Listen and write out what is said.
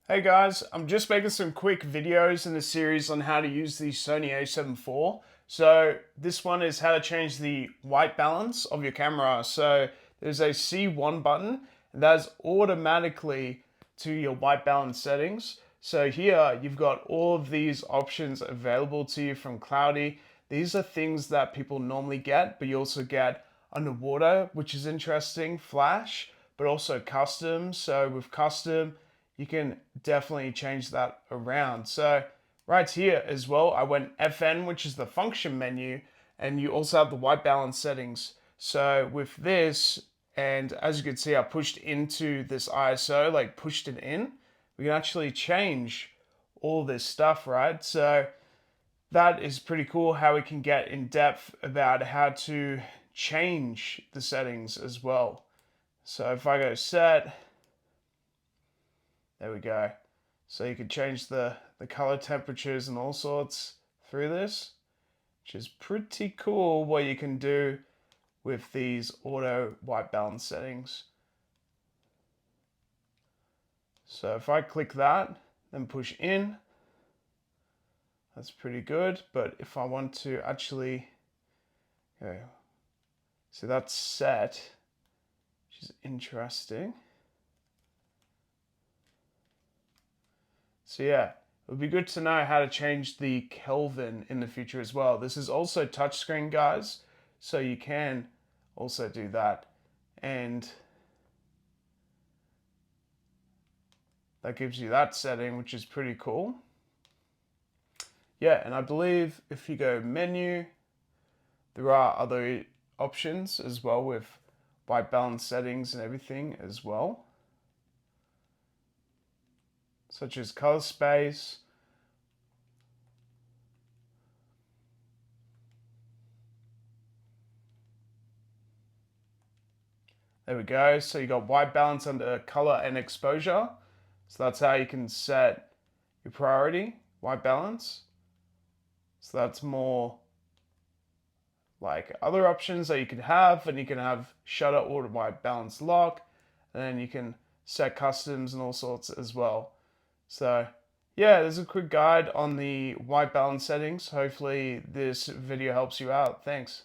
Hey guys, I'm just making some quick videos in the series on how to use the Sony A7 IV. So this one is how to change the white balance of your camera. So there's a C1 button and that's automatically to your white balance settings. So here you've got all of these options available to you from cloudy. These are things that people normally get, but you also get underwater, which is interesting, flash, but also custom. So with custom, you can definitely change that around. So right here as well, I went FN, which is the function menu, and you also have the white balance settings. So with this, and as you can see, I pushed into this ISO, like pushed it in, we can actually change all this stuff, right? So that is pretty cool how we can get in depth about how to change the settings as well. So if I go set, there we go. So you can change the color temperatures and all sorts through this, which is pretty cool what you can do with these auto white balance settings. So if I click that, then push in, that's pretty good. But if I want to actually go, so that's set, which is interesting. So yeah, it would be good to know how to change the Kelvin in the future as well. This is also touchscreen, guys, so you can also do that. And that gives you that setting, which is pretty cool. Yeah, and I believe if you go menu, there are other options as well with white balance settings and everything as well, such as color space. There we go. So you got white balance under color and exposure. So that's how you can set your priority, white balance. So that's more like other options that you can have, and you can have shutter auto white balance lock, and then you can set customs and all sorts as well. So yeah, there's a quick guide on the white balance settings. Hopefully this video helps you out. Thanks.